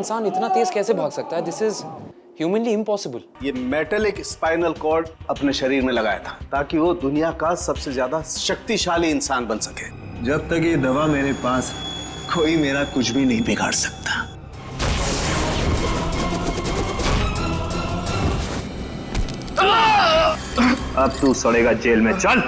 इंसान इतना तेज कैसे भाग सकता है? This is humanly impossible. ये मेटलिक स्पाइनल कॉर्ड अपने शरीर में लगाया था ताकि वो दुनिया का सबसे ज्यादा शक्तिशाली इंसान बन सके। जब तक ये दवा मेरे पास, कोई मेरा कुछ भी नहीं बिगाड़ सकता। अब तू सड़ेगा जेल में, चल।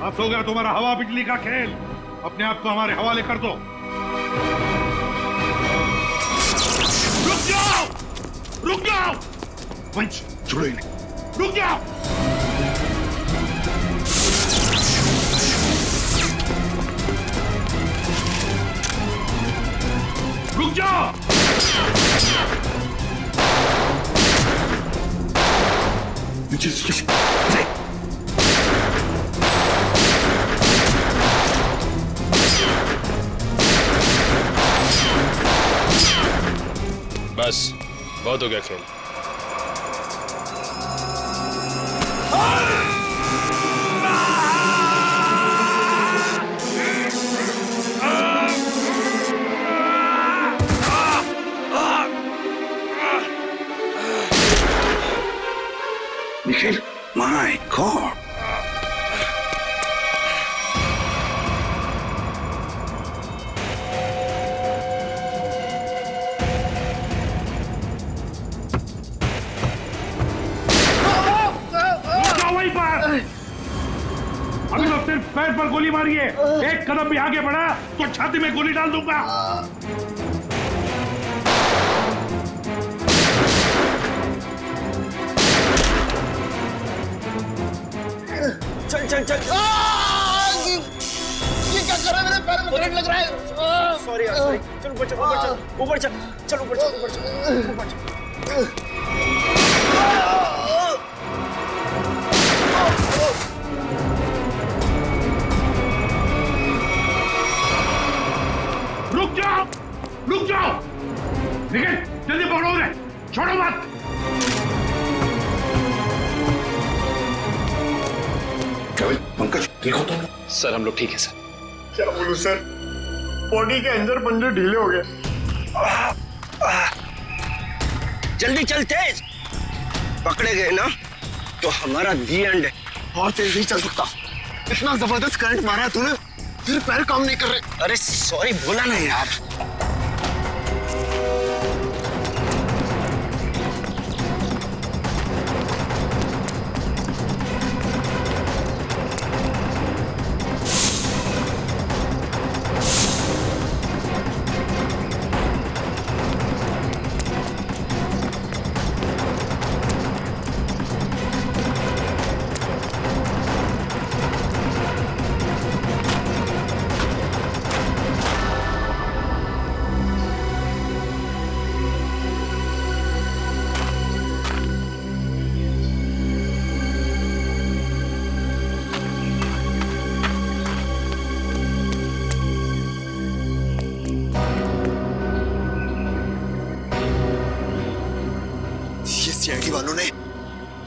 बस हो गया तुम्हारा हवा बिजली का खेल। अपने आप को हमारे हवाले कर दो। रुक जाओ, रुक जाओ। पंच छोड़ो इन्हें, रुक जाओ। रुक जाओ। बस बहुत हो गया खेल। Nikhil, my God. अभी तो सिर्फ पैर पर गोली मारी है। एक कदम भी आगे बढ़ा तो छाती में गोली डाल दूंगा। चल चल चल। ये क्या कर रहा है? मेरे पैर में करंट लग रहा है। सॉरी यार, सॉरी। चल ऊपर चल, ऊपर चल, ऊपर चल, चल ऊपर चल, ऊपर चल, ऊपर चल। रुक जाओ, रुक जाओ। निखिल, जल्दी पकड़ो उन्हें, छोड़ो मत। पंकज, ठीक हो तुम? सर हम लोग ठीक है सर। क्या बोलूं सर, बॉडी के अंदर पंजे ढीले हो गए। जल्दी चल, तेज। पकड़े गए ना तो हमारा दी एंड है। और तेज नहीं चल सकता। इतना जबरदस्त करंट मारा है तूने, तेरे पैर काम नहीं कर रहे। अरे सॉरी बोला ना यार। सीआईडी वालों ने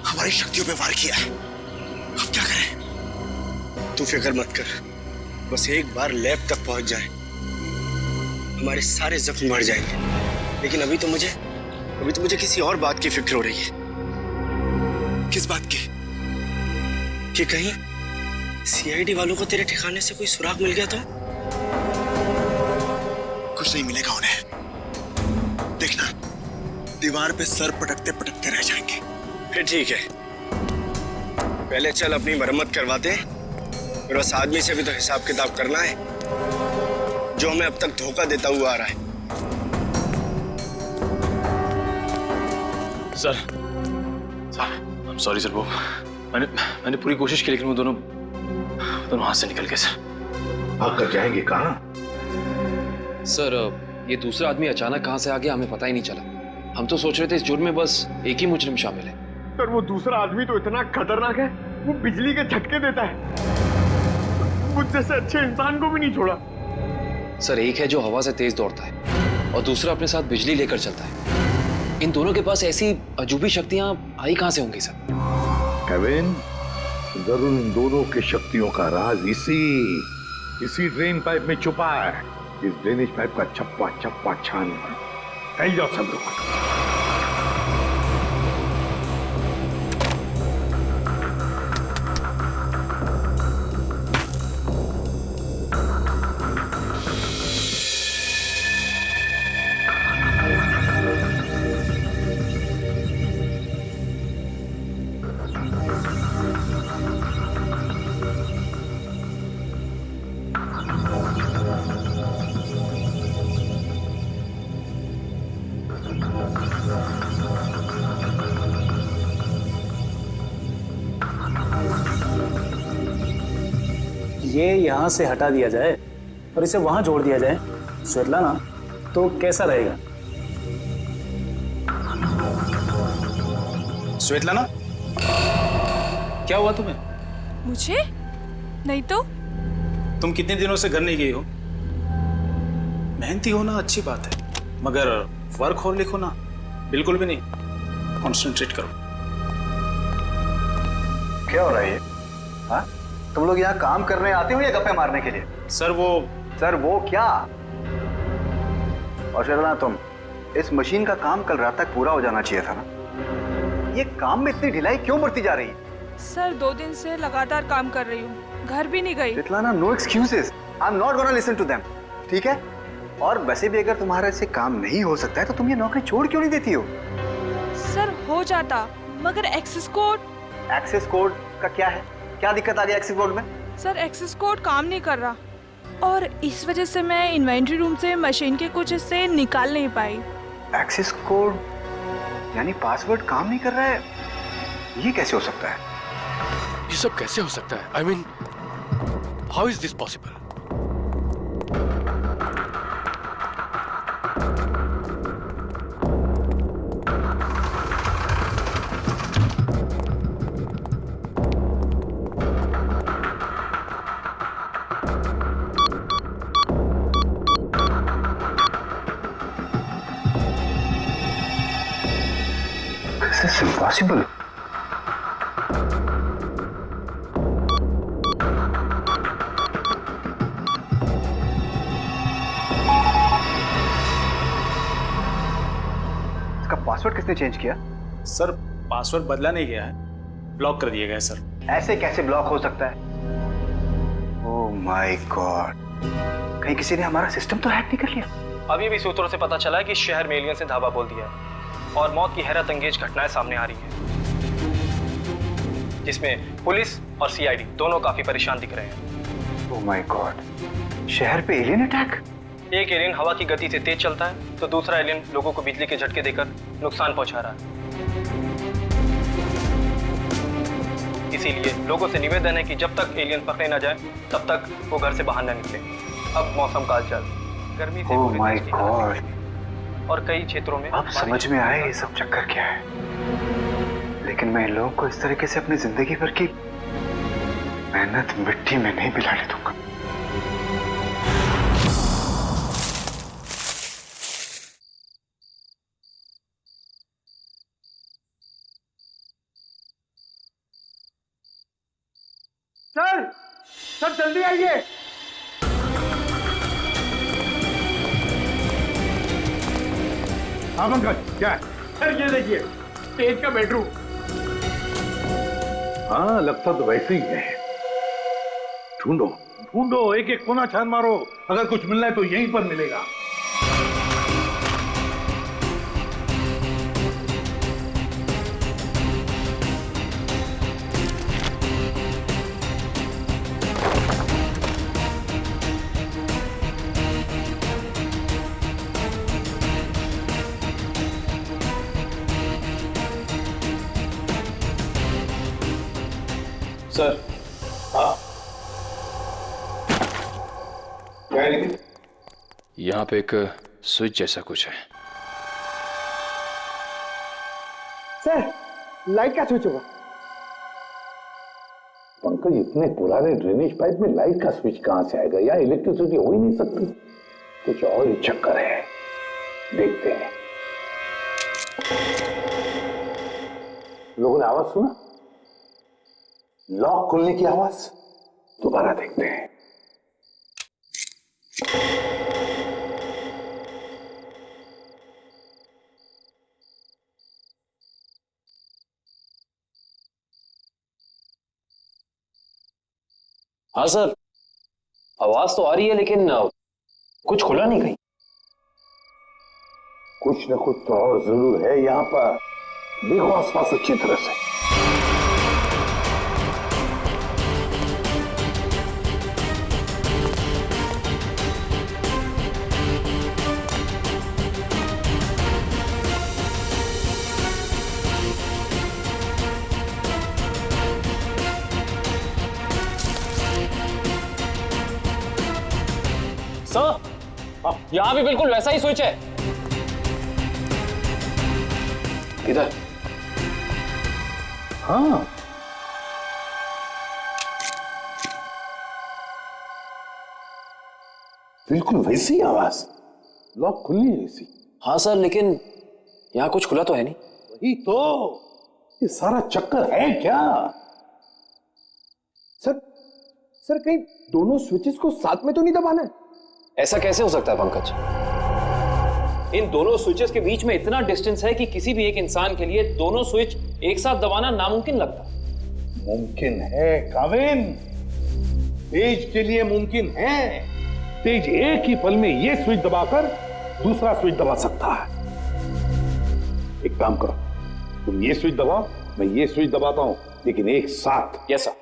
हमारी शक्तियों पे वार किया है। अब क्या करें? तू फिक्र मत कर, बस एक बार लैब तक पहुंच जाए, हमारे सारे जख्म भर जाएंगे। लेकिन अभी तो मुझे किसी और बात की फिक्र हो रही है। किस बात की? कि कहीं सीआईडी वालों को तेरे ठिकाने से कोई सुराग मिल गया तो? कुछ नहीं मिलेगा उन्हें। देखना, दीवार पे सर पटकते पटकते रह जाएंगे। फिर ठीक है, पहले चल अपनी मरम्मत करवाते हैं। फिर उस आदमी से भी तो हिसाब किताब करना है जो हमें अब तक धोखा देता हुआ आ रहा है। सर सॉरी सर, वो मैंने पूरी कोशिश की लेकिन वो दोनों हाथ से निकल गए सर। भाग कर जाएंगे कहाँ? सर ये दूसरा आदमी अचानक कहाँ से आ गया हमें पता ही नहीं चला। हम तो सोच रहे थे इस जुर्म में बस एक ही मुजरिम शामिल है। पर वो दूसरा आदमी तो इतना खतरनाक है, वो बिजली के झटके देता है। मुझ जैसे अच्छे इंसान को भी नहीं छोड़ा। सर एक है जो हवा से तेज दौड़ता है, और दूसरा अपने साथ बिजली लेकर चलता है। इन दोनों के पास ऐसी अजूबी शक्तियां आई कहां से होंगी सर? केविन, जरूर इन दोनों की शक्तियों का राज इसी ड्रेन पाइप में छुपा है। इस ड्रेनेज पाइप का चप्पा चप्पा छान फैल जाओ सब लोग। ये यहाँ से हटा दिया जाए और इसे वहां जोड़ दिया जाए स्वेतलाना, तो कैसा रहेगा? स्वेतलाना, क्या हुआ तुम्हें? मुझे? नहीं तो। तुम कितने दिनों से घर नहीं गई हो? मेहनती होना अच्छी बात है, मगर वर्कहोलिक होना बिल्कुल भी नहीं। कॉन्सेंट्रेट करो। क्या हो रहा है ये? हाँ? तुम लोग यहाँ काम करने आते हो या गप्पे मारने के लिए? सर वो क्या? और शर्ला, तुम, इस मशीन का काम कल रात तक पूरा हो जाना चाहिए था ना। ये काम में इतनी ढिलाई क्यों बढ़ती जा रही है? सर 2 दिन से लगातार काम कर रही हूँ, घर भी नहीं गई। Svetlana, no excuses. I am not gonna listen to them. ठीक है? और वैसे भी अगर तुम्हारे से काम नहीं हो सकता है तो तुम ये नौकरी छोड़ क्यों नहीं देती हो? सर हो जाता, मगर एक्सेस कोड। एक्सेस कोड का क्या है? क्या दिक्कत आ गई एक्सेस कोड में? सर एक्सेस कोड काम नहीं कर रहा और इस वजह से मैं इन्वेंट्री रूम से मशीन के कुछ हिस्से निकाल नहीं पाई। एक्सेस कोड यानी पासवर्ड काम नहीं कर रहा है? ये कैसे हो सकता है? ये सब कैसे हो सकता है? I mean, how is this possible? This is impossible. इसका पासवर्ड किसने चेंज किया? सर पासवर्ड बदला नहीं गया है, ब्लॉक कर दिया गया है सर। ऐसे कैसे ब्लॉक हो सकता है? ओह माय गॉड, कहीं किसी ने हमारा सिस्टम तो हैक नहीं कर लिया? अभी भी सूत्रों से पता चला है कि शहर में एलियंस ने धावा बोल दिया है और मौत की हैरत अंगेज घटनाएं सामने आ रही हैं, जिसमें पुलिस और सीआईडी दोनों काफी परेशान दिख रहे हैं। ओह माय गॉड, शहर पे एलियन अटैक? एक एलियन हवा की गति से तेज चलता है तो दूसरा एलियन लोगों को बिजली के झटके देकर नुकसान पहुंचा रहा है। इसीलिए लोगों से निवेदन है कि जब तक एलियन पकड़े न जाए तब तक वो घर से बाहर न निकले। अब मौसम का हालचाल गर्मी से ओह माय गॉड, और कई क्षेत्रों में अब समझ में आया ये सब चक्कर क्या है। लेकिन मैं इन लोगों को इस तरीके से अपनी जिंदगी भर की मेहनत मिट्टी में नहीं मिलाने दूंगा। सर जल्दी आइए। हाँ पंकज, क्या है? सर ये देखिए, स्टेज का बेडरूम। हाँ, लगता तो वैसे ही है। ढूंढो ढूंढो, एक एक कोना छान मारो, अगर कुछ मिलना है तो यहीं पर मिलेगा। सर यहाँ पे एक स्विच जैसा कुछ है। सर लाइट का स्विच होगा। पंकज, इतने पुराने ड्रेनेज पाइप में लाइट का स्विच कहां से आएगा? या इलेक्ट्रिसिटी हो ही नहीं सकती। कुछ और ही चक्कर है। देखते हैं। लोगों ने आवाज सुना? लॉक खुलने की आवाज। दोबारा देखते हैं। हाँ सर, आवाज तो आ रही है लेकिन कुछ खुला नहीं कहीं। कुछ न कुछ तो और जरूर है यहां पर। देखो आसपास अच्छी तरह से। सर, यहाँ भी बिल्कुल वैसा ही स्विच है। इधर। हाँ, बिल्कुल वैसी आवाज। लॉक खुलनी है वैसी। हाँ सर, लेकिन यहाँ कुछ खुला तो है नहीं। वही तो, ये सारा चक्कर है क्या? सर कहीं दोनों स्विचेस को साथ में तो नहीं दबाना है? ऐसा कैसे हो सकता है पंकज? इन दोनों स्विचेस के बीच में इतना डिस्टेंस है कि किसी भी एक इंसान के लिए दोनों स्विच एक साथ दबाना नामुमकिन लगता है। मुमकिन है काविन, तेज के लिए मुमकिन है। तेज एक ही पल में ये स्विच दबाकर दूसरा स्विच दबा सकता है। एक काम करो, तुम ये स्विच दबाओ, मैं ये स्विच दबाता हूं, लेकिन एक साथ। Yes sir.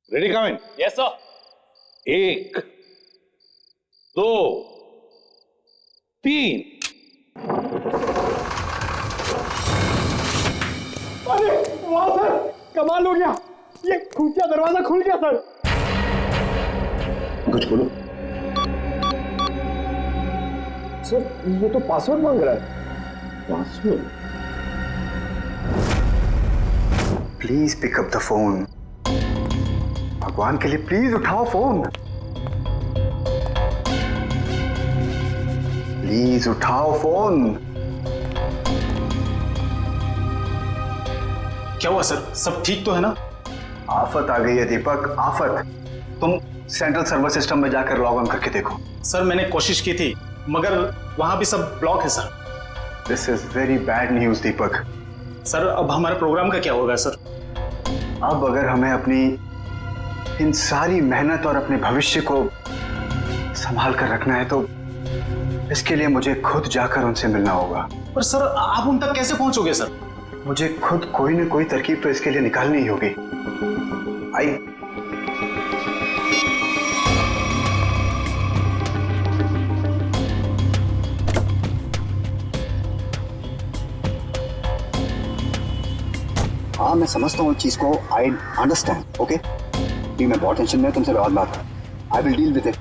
Ready Kavin? Yes sir. 1 2 3। अरे वाह सर, कमाल हो गया, ये खुफिया दरवाजा खुल गया सर। कुछ बोलो। सर ये तो पासवर्ड मांग रहा है। Password? Please pick up the phone. भगवान के लिए प्लीज उठाओ फोन। प्लीज उठाओ फोन। क्या हुआ सर, सब ठीक तो है ना? आफत आ गई है दीपक, आफत। तुम सेंट्रल सर्वर सिस्टम में जाकर लॉग ऑन करके देखो। सर मैंने कोशिश की थी मगर वहां भी सब ब्लॉक है sir. This is very bad news Deepak. Sir अब हमारे प्रोग्राम का क्या होगा सर? अब अगर हमें अपनी इन सारी मेहनत और अपने भविष्य को संभाल कर रखना है तो इसके लिए मुझे खुद जाकर उनसे मिलना होगा। पर सर आप उन तक कैसे पहुंचोगे सर? मुझे खुद कोई न कोई तरकीब तो इसके लिए निकालनी ही होगी। आई हाँ मैं समझता हूँ चीज को, आई अंडरस्टैंड। ओके, मैं बहुत टेंशन में, तुमसे बहुत बात है। I will deal with it.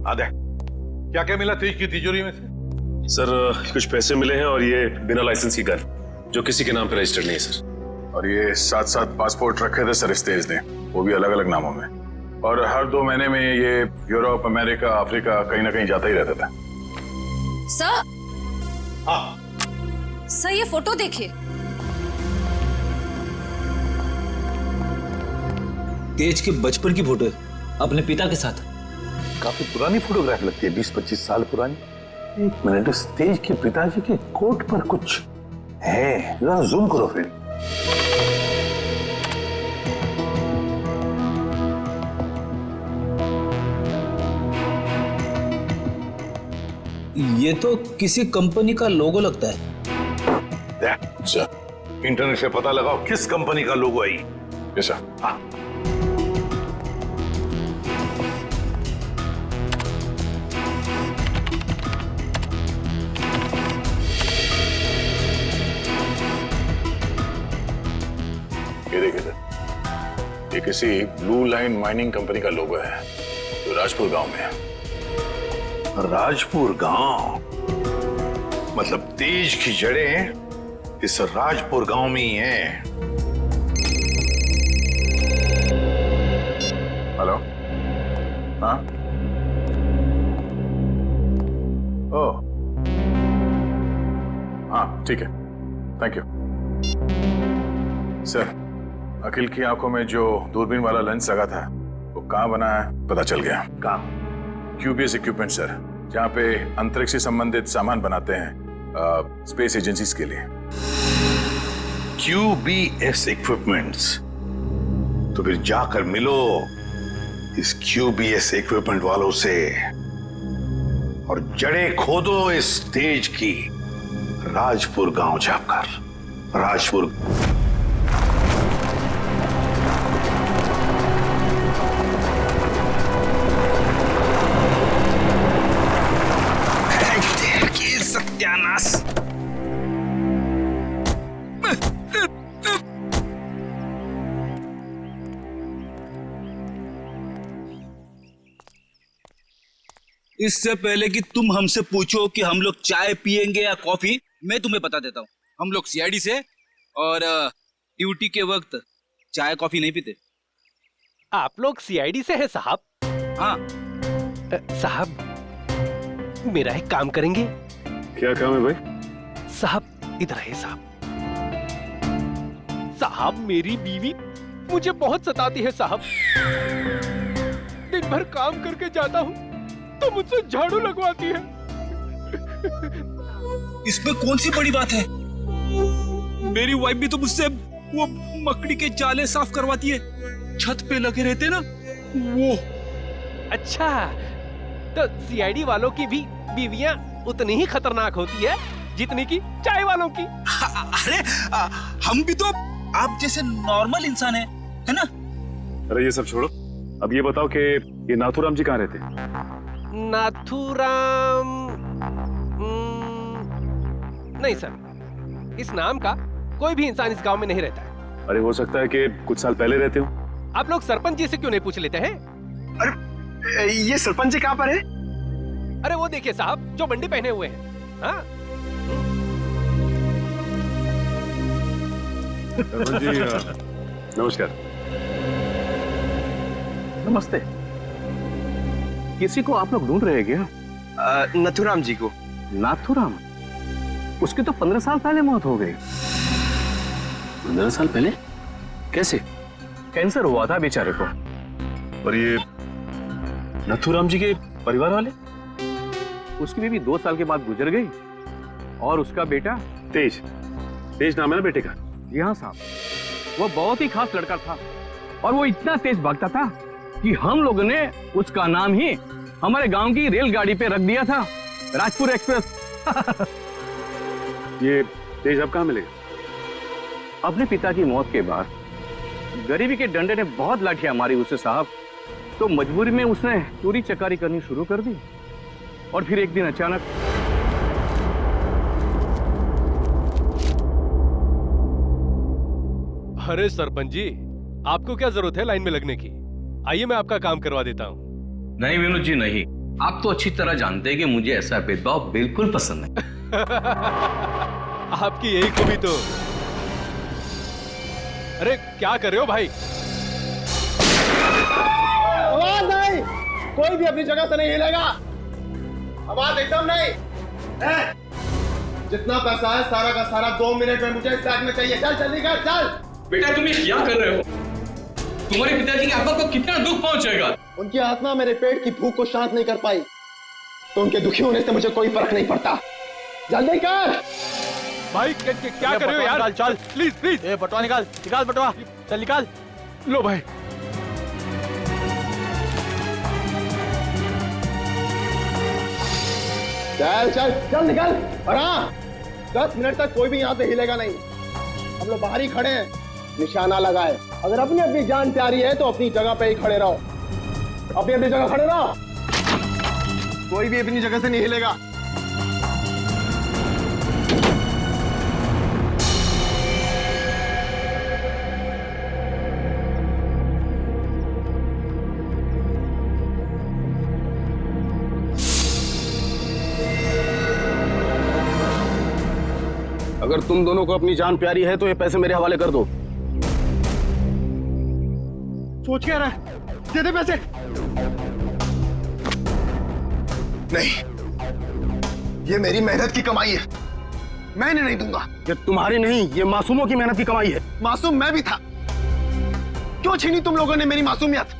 आदे, क्या क्या मिला तेज की तिजोरी में से? सर कुछ पैसे मिले हैं और ये बिना लाइसेंस की गन जो किसी के नाम पे रजिस्टर्ड नहीं है सर। और ये 7-7 पासपोर्ट रखे थे सर इस तेज ने, वो भी अलग अलग नामों में। और हर 2 महीने में ये यूरोप, अमेरिका, अफ्रीका कहीं ना कहीं जाता ही रहता था। सर, हाँ सर ये फोटो देखिए। तेज के बचपन की फोटो है, अपने पिता के साथ। काफी पुरानी फोटोग्राफ लगती है, 20-25 साल पुरानी। एक मिनट, उस तेज के पिताजी के कोट पर कुछ है, जरा जूम करो फ्रेंड। ये तो किसी कंपनी का लोगो लगता है। अच्छा, इंटरनेट से पता लगाओ किस कंपनी का लोगो है ये। ऐसा? हाँ। ये देख इधर, ये किसी ब्लू लाइन माइनिंग कंपनी का लोगो है जो राजपुर गांव में है। राजपुर गांव मतलब तेज की जड़ें इस राजपुर गांव में ही हैं। हेलो, हाँ, ओह, हाँ ठीक है, थैंक यू सर। अखिल की आंखों में जो दूरबीन वाला लेंस लगा था वो कहाँ बना है पता चल गया। कहाँ? क्यूबीएस इक्विपमेंट सर, जहाँ पे अंतरिक्ष से संबंधित सामान बनाते हैं स्पेस एजेंसीज के लिए। QBS equipments? तो फिर जाकर मिलो इस QBS इक्विपमेंट वालों से और जड़ें खोदो इस तेज की राजपुर गांव जाकर। राजपुर सत्यानाश। इससे पहले कि तुम हमसे पूछो कि हम लोग चाय पियेंगे या कॉफी, मैं तुम्हें बता देता हूँ, हम लोग सीआईडी से और ड्यूटी के वक्त चाय कॉफी नहीं पीते। आप लोग सीआईडी से हैं साहब? हाँ साहब, मेरा एक काम करेंगे? क्या काम है भाई? साहब इधर है साहब। साहब मेरी बीवी मुझे बहुत सताती है साहब। दिन भर काम करके जाता हूँ तो मुझसे झाड़ू लगवाती है। इसमें कौन सी बड़ी बात है? मेरी वाइफ भी तो मुझसे वो मकड़ी के जाले साफ करवाती है, छत पे लगे रहते ना वो। अच्छा, तो सीआईडी वालों की भी बीवियां उतनी ही खतरनाक होती है जितनी की चाय वालों की। अरे हम भी तो आप जैसे नॉर्मल इंसान है ना? अरे ये सब छोड़ो, अब ये बताओ कि ये नाथूराम जी कहाँ रहते हैं? नाथूराम नहीं सर, इस नाम का कोई भी इंसान इस गांव में नहीं रहता है। अरे हो सकता है कि कुछ साल पहले रहते हो। आप लोग सरपंच जी से क्यों नहीं पूछ लेते हैं? अरे ये सरपंच जी कहाँ पर है? अरे वो देखिए साहब, जो बंडी पहने हुए हैं। हाँ? सरपंच जी नमस्कार। नमस्ते। किसी को आप लोग ढूंढ रहे हैं क्या? नथुराम जी को। नाथूराम? उसकी तो 15 साल पहले मौत हो गई। 15 साल पहले? कैसे? कैंसर हुआ था बेचारे को। और ये नथुराम जी के परिवार वाले? उसकी बीवी 2 साल के बाद गुजर गई और उसका बेटा तेज, तेज नाम है ना बेटे का? जी हाँ साहब, वो बहुत ही खास लड़का था और वो इतना तेज भागता था कि हम लोगों ने उसका नाम ही हमारे गांव की रेलगाड़ी पे रख दिया था, राजपुर एक्सप्रेस। ये तेज अब कहाँ मिलेगा? अपने पिता की मौत के बाद गरीबी के डंडे ने बहुत लाठियां मारी उसे साहब, तो मजबूरी में उसने चोरी चकारी करनी शुरू कर दी और फिर एक दिन अचानक अरे सरपंच जी, आपको क्या जरूरत है लाइन में लगने की? आइए मैं आपका काम करवा देता हूँ। नहीं विनोद जी नहीं, आप तो अच्छी तरह जानते हैं कि मुझे ऐसा भेदभाव बिल्कुल पसंद है। आपकी यही खूबी तो। अरे क्या कर रहे हो भाई? आवाज नहीं, कोई भी अपनी जगह से नहीं हिलेगा। आवाज एकदम नहीं। जितना पैसा है सारा का सारा 2 मिनट में मुझे इस बैग में चाहिए। चल जल्दी कर, चल। बेटा तुम ये क्या कर रहे हो? तुम्हारे पिताजी की आत्मा को कितना दुख पहुंचेगा? उनकी आत्मा मेरे पेट की भूख को शांत नहीं कर पाई, तो उनके दुखी होने से मुझे कोई फर्क नहीं पड़ता। जल्दी कर भाई। क्या कर रहे हो यार? चल प्लीज प्लीज। ए बटवा निकाल, निकाल बटवा, चल निकाल। लो भाई। चल चल चल निकल। और हाँ, 10 मिनट तक कोई भी यहाँ से हिलेगा नहीं। हम लोग बाहर ही खड़े हैं, निशाना लगाए। अगर अपनी अपनी जान प्यारी है तो अपनी जगह पे ही खड़े रहो। अपनी अपनी जगह खड़े रहो, कोई भी अपनी जगह से नहीं हिलेगा। अगर तुम दोनों को अपनी जान प्यारी है तो ये पैसे मेरे हवाले कर दो। सोच क्या रहा है? दे दे पैसे। नहीं, ये मेरी मेहनत की कमाई है, मैं इन्हें नहीं दूंगा। ये तुम्हारी नहीं, ये मासूमों की मेहनत की कमाई है। मासूम मैं भी था, क्यों छीनी तुम लोगों ने मेरी मासूमियत?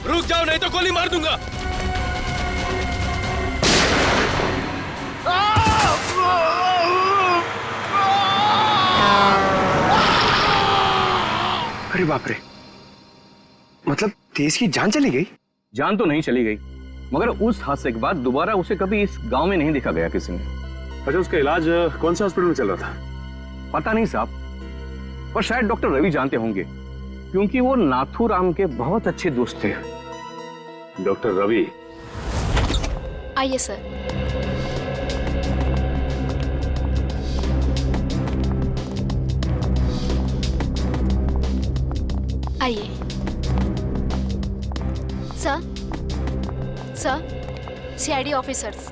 रुक जाओ नहीं तो गोली मार दूंगा। अरे बाप रे, मतलब तेज की जान चली गई? जान तो नहीं चली गई, मगर उस हादसे के बाद दोबारा उसे कभी इस गांव में नहीं देखा गया किसी ने। अच्छा, उसका इलाज कौन से हॉस्पिटल में चल रहा था? पता नहीं साहब, पर शायद डॉक्टर रवि जानते होंगे, क्योंकि वो नाथूराम के बहुत अच्छे दोस्त थे। डॉक्टर रवि? आइए सर। आइए सर, सीआईडी ऑफिसर्स।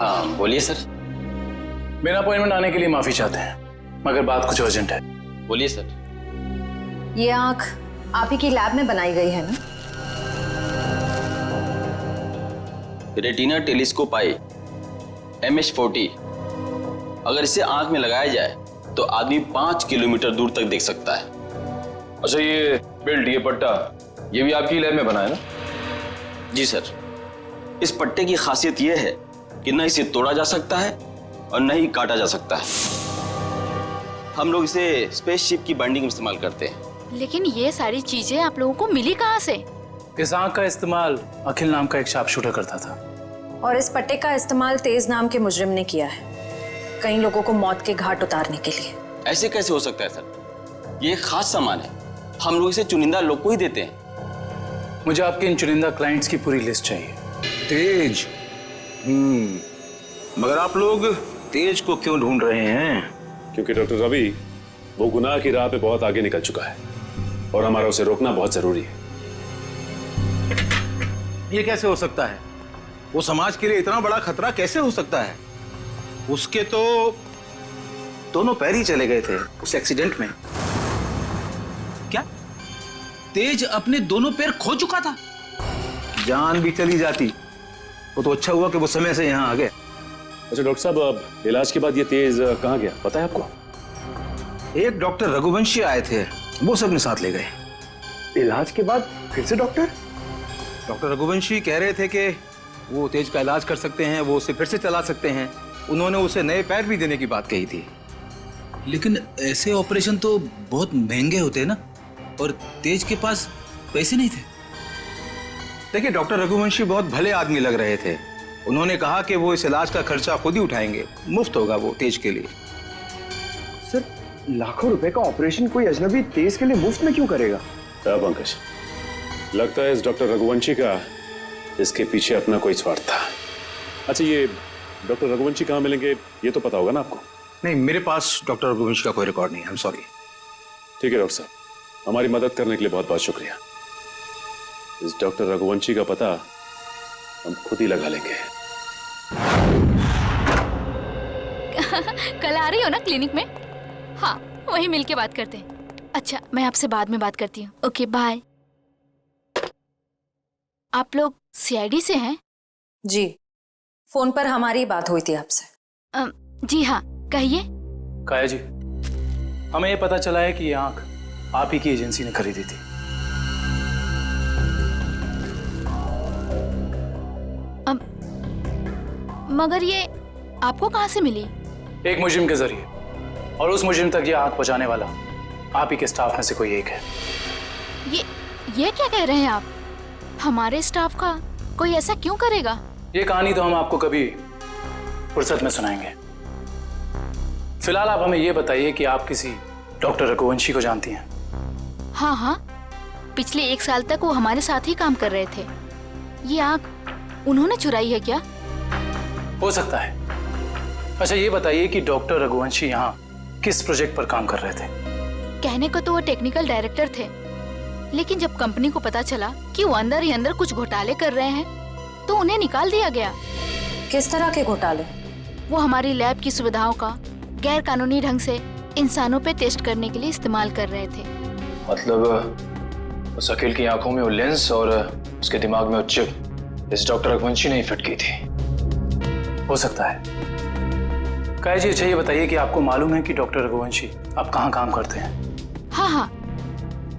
हाँ बोलिए सर। मेरा अपॉइंटमेंट आने के लिए माफी चाहते हैं, मगर बात कुछ अर्जेंट है। बोलिए सर। ये आंख आप ही की लैब में बनाई गई है ना? रेटिना टेलीस्कोप आई MH40, अगर इसे आंख में लगाया जाए तो आदमी 5 किलोमीटर दूर तक देख सकता है। अच्छा, ये बेल्ट, ये पट्टा, ये भी आपकी लैब में बना है ना? जी सर। इस पट्टे की खासियत यह है कि न इसे तोड़ा जा सकता है और न ही काटा जा सकता है। हम लोग इसे स्पेसशिप की बाइंडिंग में इस्तेमाल करते हैं। लेकिन ये सारी चीजें आप लोगों को मिली कहाँ से? इस आंख का इस्तेमाल अखिल नाम का एक शार्प शूटर करता था, और इस पट्टे का इस्तेमाल तेज नाम के मुजरिम ने किया है, कई लोगों को मौत के घाट उतारने के लिए। ऐसे कैसे हो सकता है सर? ये एक खास सामान है, हम लोग इसे चुनिंदा लोग को ही देते हैं। मुझे आपके इन चुनिंदा क्लाइंट्स की पूरी लिस्ट चाहिए। तेज? मगर आप लोग तेज को क्यों ढूंढ रहे हैं? क्योंकि डॉक्टर रवि वो गुनाह की राह पे बहुत आगे निकल चुका है और हमारा उसे रोकना बहुत जरूरी है। ये कैसे हो सकता है? वो समाज के लिए इतना बड़ा खतरा कैसे हो सकता है? उसके तो दोनों पैर ही चले गए थे उस एक्सीडेंट में। क्या तेज अपने दोनों पैर खो चुका था? जान भी चली जाती वो तो अच्छा हुआ कि वो समय से यहाँ आ गए। अच्छा डॉक्टर साहब, अब इलाज के बाद ये तेज कहाँ गया पता है आपको? एक डॉक्टर रघुवंशी आए थे, वो सबने साथ ले गए। इलाज के बाद फिर से डॉक्टर रघुवंशी कह रहे थे कि वो तेज का इलाज कर सकते हैं, वो उसे फिर से चला सकते हैं। उन्होंने उसे नए पैर भी देने की बात कही थी। लेकिन ऐसे ऑपरेशन तो बहुत महंगे होते हैं ना, और तेज के पास पैसे नहीं थे। देखिए, डॉक्टर रघुवंशी बहुत भले आदमी लग रहे थे। उन्होंने कहा कि वो इस इलाज का खर्चा खुद ही उठाएंगे, मुफ्त होगा वो तेज के लिए। सर, लाखों रुपए का ऑपरेशन कोई अजनबी तेज के लिए मुफ्त में क्यों करेगा? पंकज, लगता है इस डॉक्टर रघुवंशी का इसके पीछे अपना कोई स्वार्थ था। अच्छा, ये डॉक्टर रघुवंशी कहाँ मिलेंगे ये तो पता होगा ना आपको? नहीं, मेरे पास डॉक्टर रघुवंशी का कोई रिकॉर्ड नहीं है। I am sorry. ठीक है डॉक्टर साहब, हमारी मदद करने के लिए बहुत बहुत शुक्रिया। इस डॉक्टर रघुवंशी का पता हम खुद ही लगा लेंगे। कल आ रही हो ना क्लिनिक में? हाँ, वहीं मिलके बात करते हैं। अच्छा, मैं आपसे बाद में बात करती हूँ। Okay, bye. आप लोग सीआईडी से हैं? जी, फोन पर हमारी बात हुई थी आपसे। जी हाँ, कहिए। काया जी, हमें ये पता चला है कि ये आंख आप ही की एजेंसी ने खरीदी थी। मगर ये आपको कहाँ से मिली? एक मुजरिम के जरिए, और उस मुजरिम तक ये आंख पहुंचाने वाला आप ही के स्टाफ में से कोई एक है। ये क्या कह रहे हैं आप? हमारे स्टाफ का कोई ऐसा क्यों करेगा? ये कहानी तो हम आपको कभी फुर्सत में सुनाएंगे। फिलहाल आप हमें ये बताइए कि आप किसी डॉक्टर रघुवंशी को जानती हैं? हाँ, पिछले 1 साल तक वो हमारे साथ ही काम कर रहे थे। ये आंख उन्होंने चुराई है क्या? हो सकता है। अच्छा ये बताइए कि डॉक्टर रघुवंशी यहाँ किस प्रोजेक्ट पर काम कर रहे थे? कहने को तो वो टेक्निकल डायरेक्टर थे, लेकिन जब कंपनी को पता चला कि वो अंदर ही अंदर कुछ घोटाले कर रहे हैं तो उन्हें निकाल दिया गया। किस तरह के घोटाले? वो हमारी लैब की सुविधाओं का गैर कानूनी ढंग से इंसानों पे टेस्ट करने के लिए इस्तेमाल कर रहे थे। मतलब उस अकील की आंखों में वो लेंस और उसके दिमाग में वो चिप इस डॉक्टर रघुवंशी ने ही फिट की थी। हो सकता है। काया जी अच्छा ये बताइए कि आपको मालूम है कि डॉक्टर रघुवंशी आप कहाँ काम करते हैं? हाँ हाँ,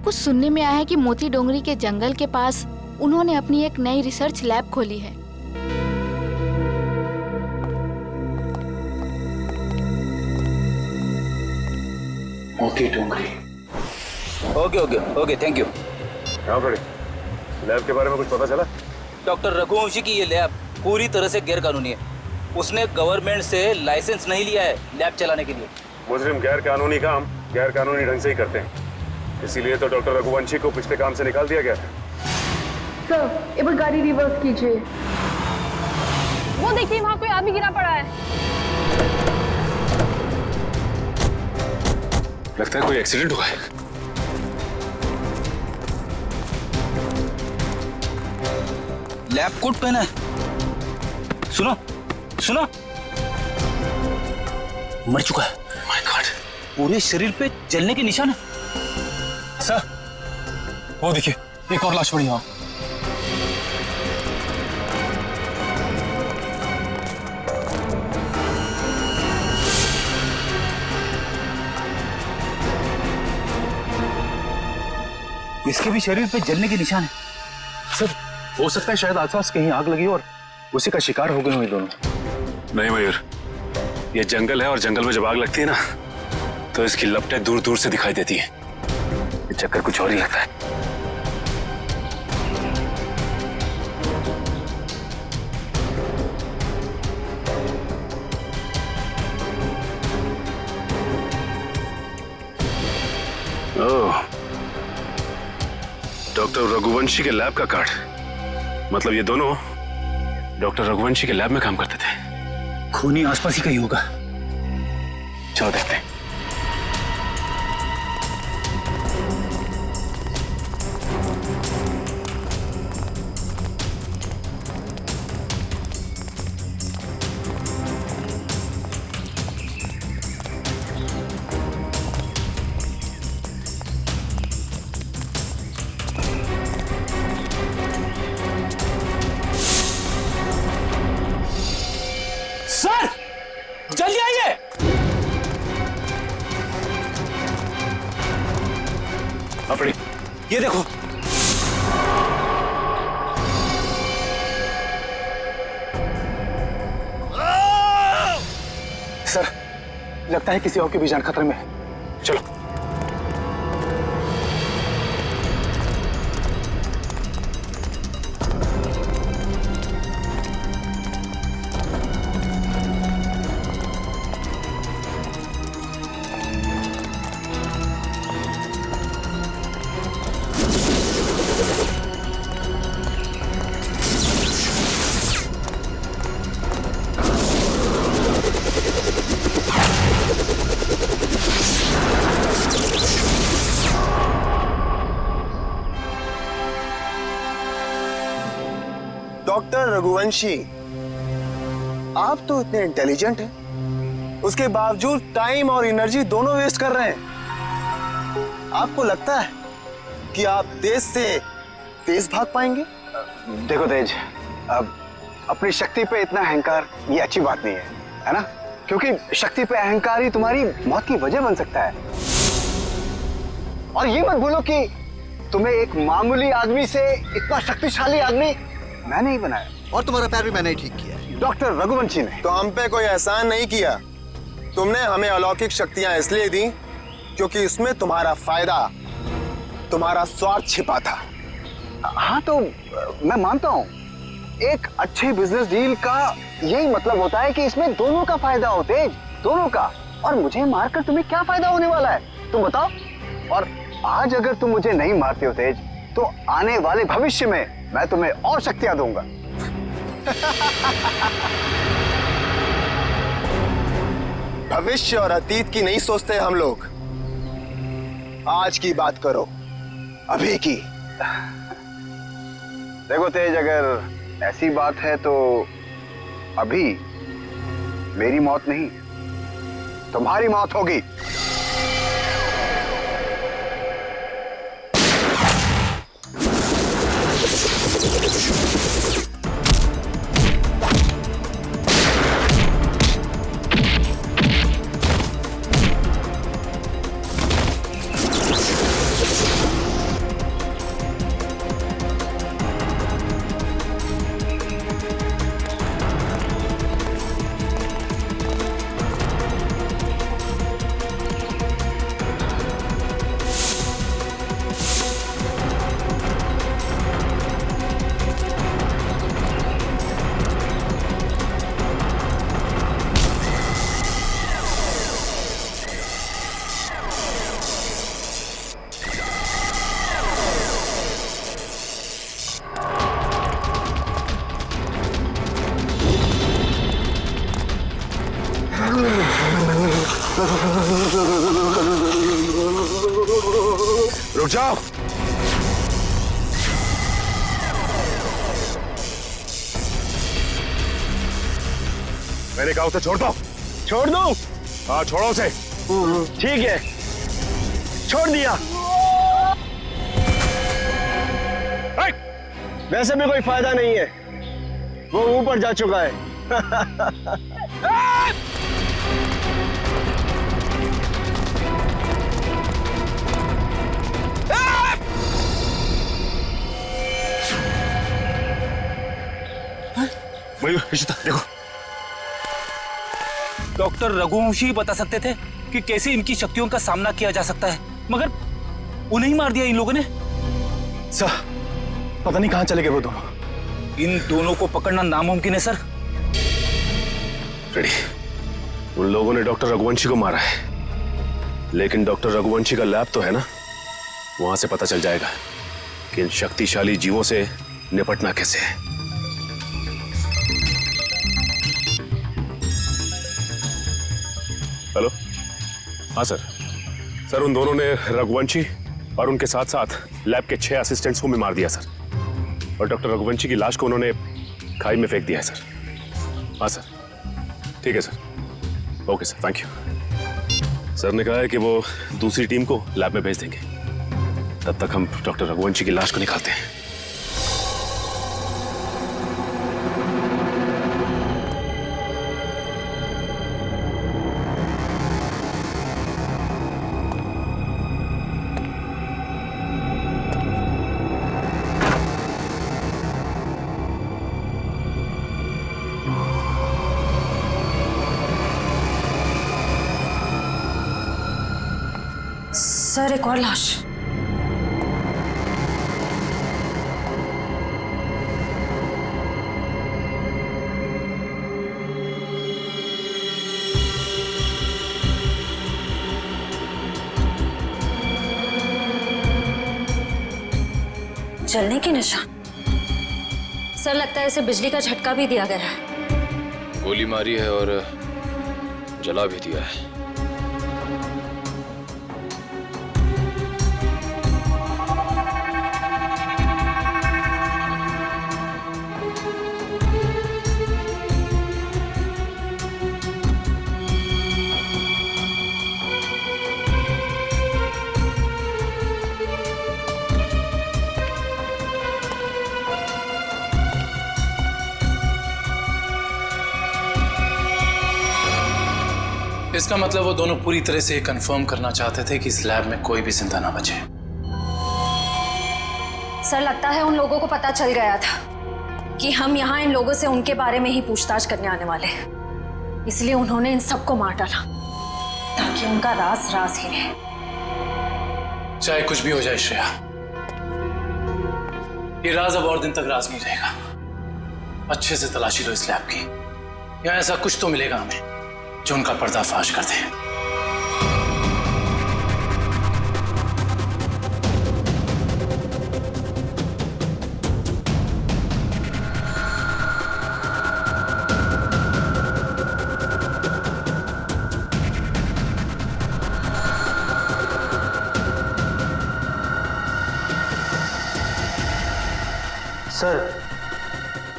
कुछ सुनने में आया है कि मोती डोंगरी के जंगल के पास उन्होंने अपनी एक नई रिसर्च लैब खोली है। Moti Dongri. Okay okay okay, thank you. हाँ बड़े, लैब के बारे में कुछ पता चला? डॉक्टर रघुवंशी की ये लैब पूरी तरह से गैर कानूनी है। उसने गवर्नमेंट से लाइसेंस नहीं लिया है लैब चलाने के लिए। मुजरिम गैर कानूनी काम गैर कानूनी ढंग से ही करते हैं, इसीलिए तो डॉक्टर रघुवंशी को पिछले काम से निकाल दिया गया था। सर, एक बार गाड़ी रिवर्स कीजिए। वो देखिए वहाँ कोई आदमी गिरा पड़ा है। लगता है कोई एक्सीडेंट हुआ है। लैब कोट पहना है। सुनो सुनो, मर चुका है। माय गॉड, पूरे शरीर पे जलने के निशान है। सर, वो देखिए एक और लाश पड़ी वहां। इसके भी शरीर पे जलने के निशान है। सर, हो सकता है शायद आसपास कहीं आग लगी और उसी का शिकार हो गए हुए दोनों। नहीं मयूर, ये जंगल है और जंगल में जब आग लगती है ना तो इसकी लपटें दूर दूर से दिखाई देती है। ये चक्कर कुछ और ही लगता है। ओह, डॉक्टर रघुवंशी के लैब का कार्ड। मतलब ये दोनों डॉक्टर रघुवंशी के लैब में काम करते थे। खूनी आसपास ही कहीं होगा। चलो देखते हैं। सर, जल्दी आइए। अपनी ये देखो। सर, लगता है किसी और की भी जान खतरे में है। चलो। डॉक्टर रघुवंशी, आप तो इतने इंटेलिजेंट हैं, उसके बावजूद टाइम और एनर्जी दोनों वेस्ट कर रहे हैं। आपको लगता है कि आप तेज से तेज भाग पाएंगे? देखो तेज, अब अपनी शक्ति पे इतना अहंकार ये अच्छी बात नहीं है ना? क्योंकि शक्ति पे अहंकार ही तुम्हारी मौत की वजह बन सकता है। और ये मत भूलो कि तुम्हें एक मामूली आदमी से इतना शक्तिशाली आदमी मैं नहीं बनाया, और तुम्हारा पैर भी मैंने ही ठीक किया। डॉक्टर रघुवंशी ने। तो हम पे कोई एहसान नहीं किया। तुमने हमें अलौकिक शक्तियां इसलिए दी क्योंकि इसमें तुम्हारा फायदा, तुम्हारा स्वार्थ छिपा था। हाँ तो मैं मानता हूँ, एक अच्छे बिजनेस डील का यही मतलब होता है कि इसमें दोनों का फायदा हो तेज, दोनों का। और मुझे मारकर तुम्हें क्या फायदा होने वाला है तुम बताओ? और आज अगर तुम मुझे नहीं मारते हो तेज, तो आने वाले भविष्य में मैं तुम्हें और शक्तियां दूंगा। भविष्य और अतीत की नहीं सोचते हम लोग, आज की बात करो, अभी की। देखो तेज, अगर ऐसी बात है तो अभी मेरी मौत नहीं, तुम्हारी मौत होगी। रुक जाओ। मैंने कहा उसे छोड़ दो। छोड़ दो? हाँ छोड़ो उसे। ठीक है, छोड़ दिया। वैसे भी कोई फायदा नहीं है, वो ऊपर जा चुका है। देखो, डॉक्टर रघुवंशी बता सकते थे कि कैसे इनकी शक्तियों का सामना किया जा सकता है, मगर उन्हें ही मार दिया इन लोगों ने। सर, पता नहीं कहां चले गए वो दोनों। इन दोनों को पकड़ना नामुमकिन है सर। रेडी, उन लोगों ने डॉक्टर रघुवंशी को मारा है, लेकिन डॉक्टर रघुवंशी का लैब तो है ना, वहां से पता चल जाएगा कि इन शक्तिशाली जीवों से निपटना कैसे है। हेलो, हाँ सर। सर, उन दोनों ने रघुवंशी और उनके साथ साथ लैब के 6 असिस्टेंट्स को भी मार दिया सर, और डॉक्टर रघुवंशी की लाश को उन्होंने खाई में फेंक दिया है सर। हाँ सर, ठीक है sir. Okay sir, thank you. Sir ने कहा है कि वो दूसरी टीम को लैब में भेज देंगे, तब तक हम डॉक्टर रघुवंशी की लाश को निकालते हैं। सर, एक और लाश। जलने के निशान। सर, लगता है इसे बिजली का झटका भी दिया गया है। गोली मारी है और जला भी दिया है। इसका मतलब वो दोनों पूरी तरह से कंफर्म करना चाहते थे कि इस लैब में कोई भी जिंदा ना बचे। सर, लगता है उन लोगों को पता चल गया था कि हम यहाँ इन लोगों से उनके बारे में ही पूछताछ करने आने वाले हैं, इसलिए उन्होंने इन सबको मार डाला ताकि उनका राज राज ही रहे। चाहे कुछ भी हो जाए श्रेया, ये राज अब और दिन तक राज नहीं रहेगा। अच्छे से तलाशी लो इस लैब की, यहाँ ऐसा कुछ तो मिलेगा हमें जो उनका पर्दाफाश कर दे। सर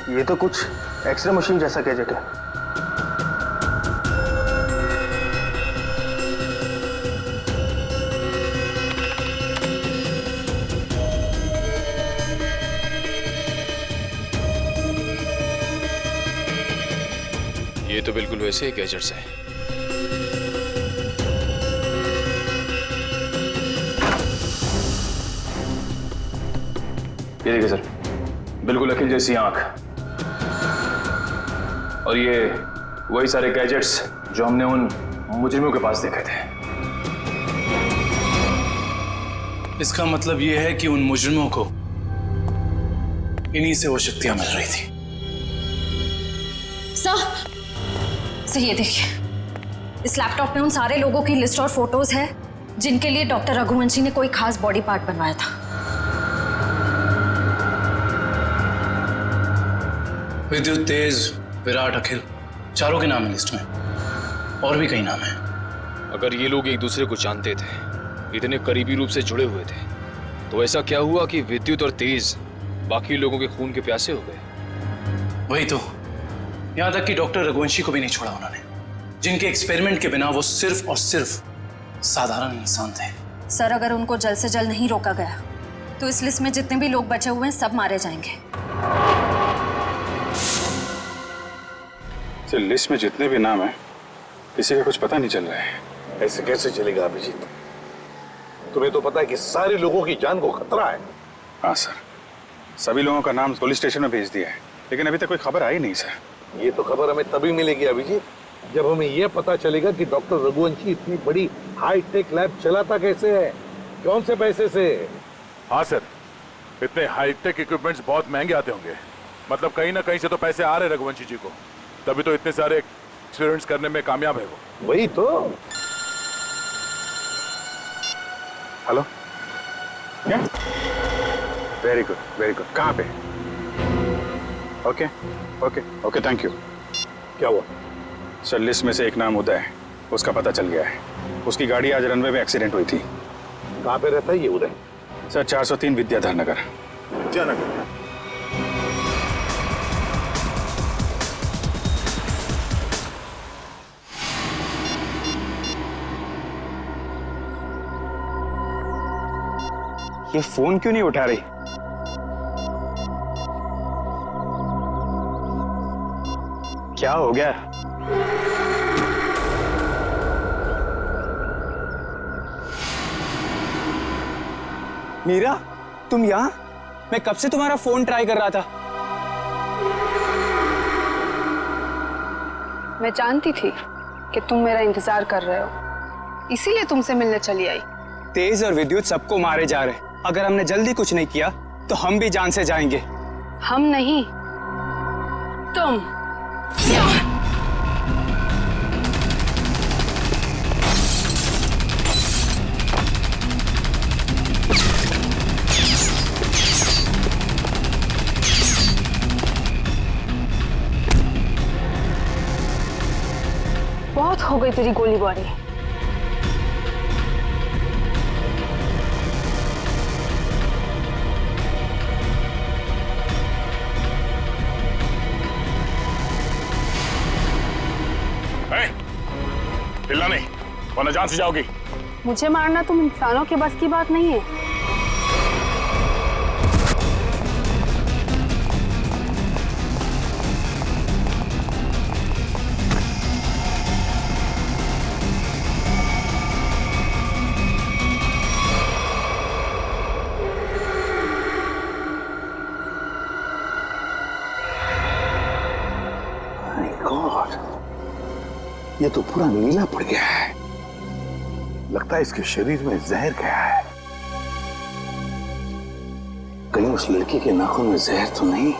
ये तो कुछ एक्सरे मशीन जैसा गैजेट है। ये तो बिल्कुल वैसे ही गैजेट्स हैं। ये देखिए सर, बिल्कुल अखिल जैसी आंख, और ये वही सारे गैजेट्स जो हमने उन मुजरिमों के पास देखे थे। इसका मतलब ये है कि उन मुजरिमों को इन्हीं से वो शक्तियां मिल रही थी। सर ये देखिए, इस लैपटॉप में उन सारे लोगों की लिस्ट और फोटोज है जिनके लिए डॉक्टर रघुवंशी ने कोई खास बॉडी पार्ट बनवाया था। विद्युत, तेज, विराट, अखिल, चारों के नाम है लिस्ट में, और भी कई नाम हैं। अगर ये लोग एक दूसरे को जानते थे, इतने करीबी रूप से जुड़े हुए थे, तो ऐसा क्या हुआ कि विद्युत और तेज बाकी लोगों के खून के प्यासे हो गए? वही तो, यहां तक कि डॉक्टर रघुवंशी को भी नहीं छोड़ा उन्होंने, जिनके एक्सपेरिमेंट के बिना वो सिर्फ और सिर्फ साधारण इंसान थे। सर अगर उनको जल्द से जल्द नहीं रोका गया तो इस लिस्ट में जितने भी लोग बचे हुए हैं सब मारे जाएंगे। सर लिस्ट में जितने भी नाम हैं, किसी का कुछ पता नहीं चल रहा है। ऐसे कैसे चलेगा अभिजीत? तुम्हें तो पता है कि सारे लोगों की जान को खतरा है। हाँ सर, सभी लोगों का नाम पुलिस स्टेशन में भेज दिया है, लेकिन अभी तक कोई खबर आई नहीं सर। ये तो खबर हमें तभी मिलेगी अभिजीत, जब हमें यह पता चलेगा कि डॉक्टर रघुवंशी इतनी बड़ी हाईटेक लैब चलाता कैसे है, कौन से पैसे से। हाँ सर, इतने हाईटेक इक्विपमेंट्स बहुत महंगे आते होंगे, मतलब कहीं ना कहीं से तो पैसे आ रहे रघुवंशी जी को, तभी तो इतने सारे एक्सपेरिमेंट्स करने में कामयाब है वो। वही तो। हेलो, क्या? Very good very good. कहाँ पे? Okay okay okay, thank you. क्या हुआ? सर लिस्ट में से एक नाम उदय है, उसका पता चल गया है। उसकी गाड़ी आज रनवे में एक्सीडेंट हुई थी। कहाँ पे रहता है ये उदय? सर 403 विद्याधर नगर। विद्यानगर। ये फोन क्यों नहीं उठा रही? क्या हो गया? मीरा, तुम यहाँ? मैं कब से तुम्हारा फोन ट्राई कर रहा था। मैं जानती थी कि तुम मेरा इंतजार कर रहे हो, इसीलिए तुमसे मिलने चली आई। तेज और विद्युत सबको मारे जा रहे, अगर हमने जल्दी कुछ नहीं किया तो हम भी जान से जाएंगे। हम नहीं, तुम। बहुत हो गई तेरी गोलीबारी। हिलना नहीं, वरना जान से जाओगी। मुझे मारना तुम इंसानों के बस की बात नहीं है। ये तो पूरा नीला पड़ गया है, लगता है इसके शरीर में जहर गया है। कहीं उस लड़की के नाखून में जहर तो नहीं?